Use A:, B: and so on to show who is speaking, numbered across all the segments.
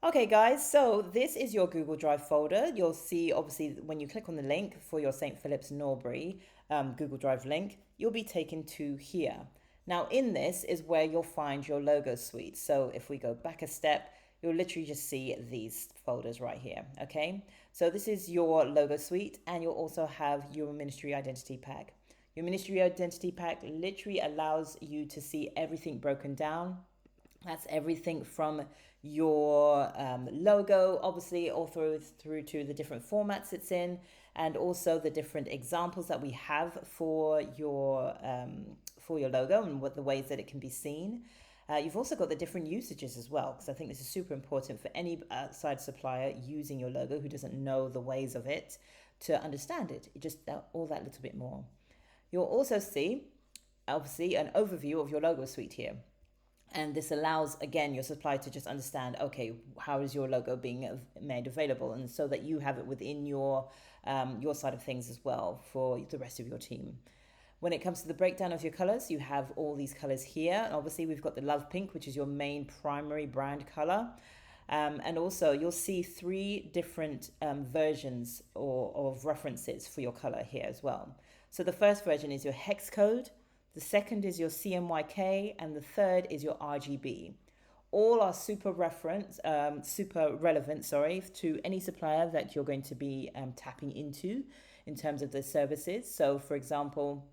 A: Okay, guys, so this is your Google Drive folder. You'll see, obviously, when you click on the link for your St. Philip's Norbury Google Drive link, you'll be taken to here. Now, in this is where you'll find your logo suite. So if we go back a step, you'll literally just see these folders right here, okay? So this is your logo suite, and you'll also have your ministry identity pack. Your ministry identity pack literally allows you to see everything broken down. That's everything from your logo, obviously, all through to the different formats it's in, and also the different examples that we have for your logo and what the ways that it can be seen. You've also got the different usages as well, because I think this is super important for any outside supplier using your logo who doesn't know the ways of it to understand it. Just all that little bit more. You'll also see, obviously, an overview of your logo suite here. And this allows, again, your supplier to just understand, okay, how is your logo being made available, and so that you have it within your side of things as well for the rest of your team. When it comes to the breakdown of your colors, you have all these colors here. And obviously, we've got the Love Pink, which is your main primary brand color. And also, you'll see three different versions of references for your color here as well. So the first version is your hex code. The second is your CMYK, and the third is your RGB. All are super relevant, to any supplier that you're going to be tapping into in terms of the services. So, for example,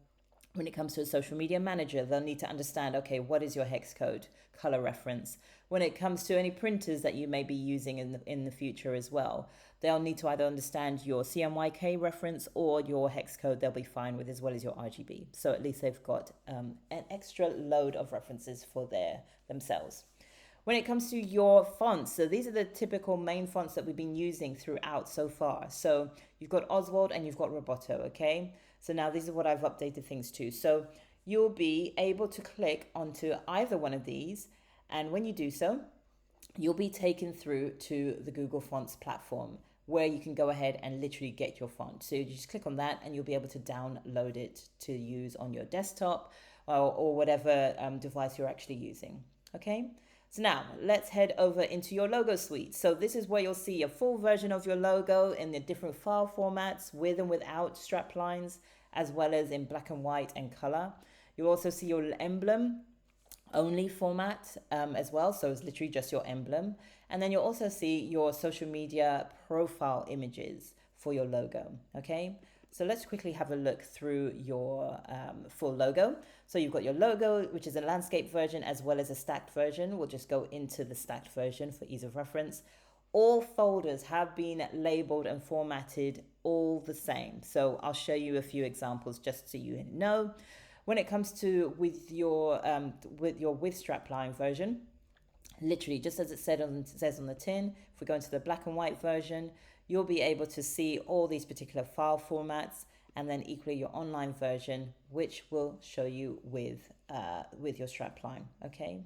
A: when it comes to a social media manager, they'll need to understand, okay, what is your hex code color reference? When it comes to any printers that you may be using in the future as well, they'll need to either understand your CMYK reference or your hex code they'll be fine with, as well as your RGB. So at least they've got an extra load of references for themselves. When it comes to your fonts, so these are the typical main fonts that we've been using throughout so far. So you've got Oswald and you've got Roboto, okay? So now these are what I've updated things to. So you'll be able to click onto either one of these, and when you do so, you'll be taken through to the Google Fonts platform, where you can go ahead and literally get your font. So you just click on that and you'll be able to download it to use on your desktop or whatever device you're actually using, okay? So now let's head over into your logo suite. So this is where you'll see a full version of your logo in the different file formats, with and without strap lines, as well as in black and white and color. You'll also see your emblem only format as well. So it's literally just your emblem. And then you'll also see your social media profile images for your logo, okay? So let's quickly have a look through your full logo. So you've got your logo, which is a landscape version, as well as a stacked version. We'll just go into the stacked version for ease of reference. All folders have been labeled and formatted all the same. So I'll show you a few examples just so you know. When it comes to with your with strapline version, literally just as it says on the tin, if we go into the black and white version, you'll be able to see all these particular file formats, and then equally your online version, which will show you with your strapline, okay?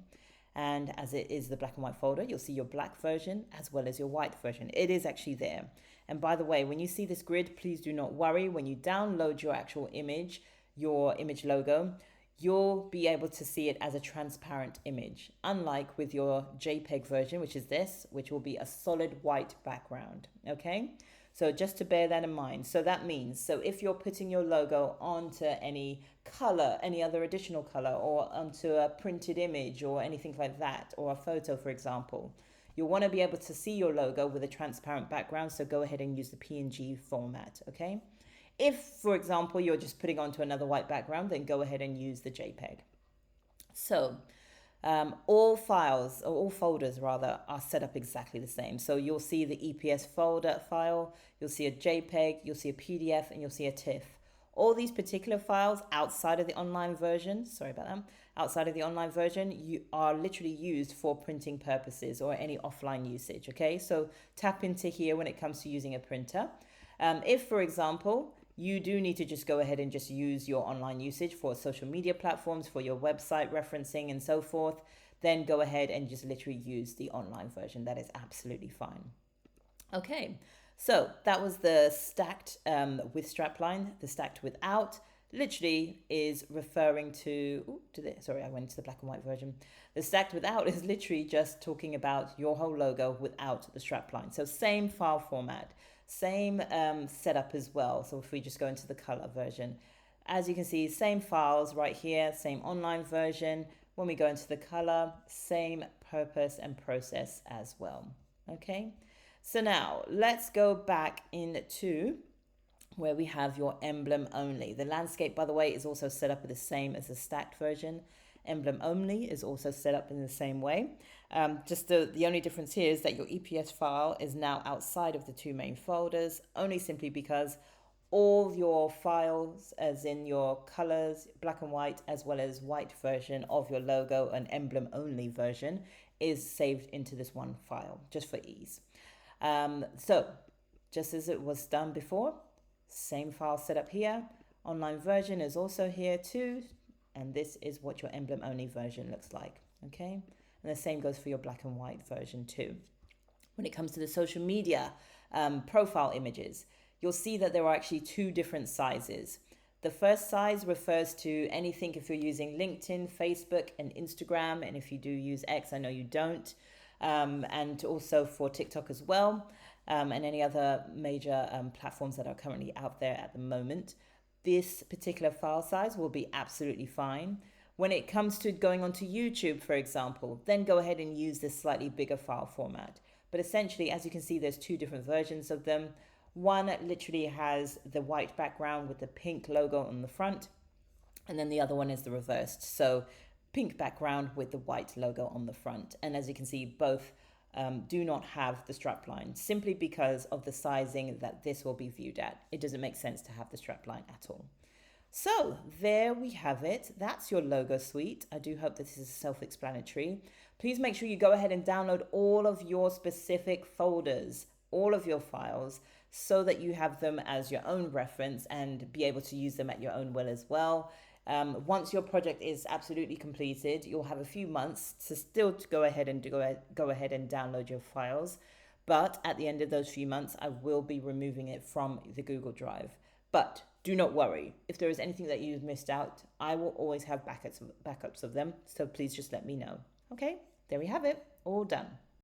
A: And as it is the black and white folder, you'll see your black version as well as your white version. It is actually there. And by the way, when you see this grid, please do not worry. When you download your actual image, your image logo, you'll be able to see it as a transparent image, unlike with your JPEG version, which is this, which will be a solid white background, okay? So just to bear that in mind. So that means, so if you're putting your logo onto any color, any other additional color, or onto a printed image or anything like that, or a photo, for example, you'll want to be able to see your logo with a transparent background. So go ahead and use the PNG format, okay? If, for example, you're just putting onto another white background, then go ahead and use the JPEG. So all folders rather, are set up exactly the same. So you'll see the EPS folder file, you'll see a JPEG, you'll see a PDF, and you'll see a TIFF. All these particular files outside of the online version, you are literally used for printing purposes or any offline usage, okay? So tap into here when it comes to using a printer. If, for example, you do need to just go ahead and just use your online usage for social media platforms, for your website referencing and so forth, then go ahead and just literally use the online version. That is absolutely fine. Okay, so that was the stacked with strapline, the stacked without. literally is referring to, sorry, I went to the black and white version. The stacked without is literally just talking about your whole logo without the strapline. So same file format, same setup as well. So if we just go into the color version, as you can see, same files right here, same online version. When we go into the color, same purpose and process as well. Okay, so now let's go back into where we have your emblem only. The landscape, by the way, is also set up the same as the stacked version. Emblem only is also set up in the same way. Just the only difference here is that your EPS file is now outside of the two main folders, only simply because all your files, as in your colors, black and white, as well as white version of your logo and emblem only version, is saved into this one file, just for ease. So just as it was done before, same file setup here. Online version is also here too. And this is what your emblem only version looks like. Okay. And the same goes for your black and white version too. When it comes to the social media profile images, you'll see that there are actually two different sizes. The first size refers to anything if you're using LinkedIn, Facebook, and Instagram. And if you do use X, I know you don't. And also for TikTok as well. And any other major platforms that are currently out there at the moment. This particular file size will be absolutely fine. When it comes to going onto YouTube, for example, then go ahead and use this slightly bigger file format. But essentially, as you can see, there's two different versions of them. One literally has the white background with the pink logo on the front, and then the other one is the reversed. So pink background with the white logo on the front. And as you can see, both do not have the strapline simply because of the sizing that this will be viewed at. It doesn't make sense to have the strapline at all. So there we have it. That's your logo suite. I do hope that this is self-explanatory. Please make sure you go ahead and download all of your specific folders, all of your files, so that you have them as your own reference and be able to use them at your own will as well. Once your project is absolutely completed, you'll have a few months to still go ahead and download your files. But at the end of those few months, I will be removing it from the Google Drive. But do not worry. If there is anything that you've missed out, I will always have backups of them. So please just let me know. Okay, there we have it. All done.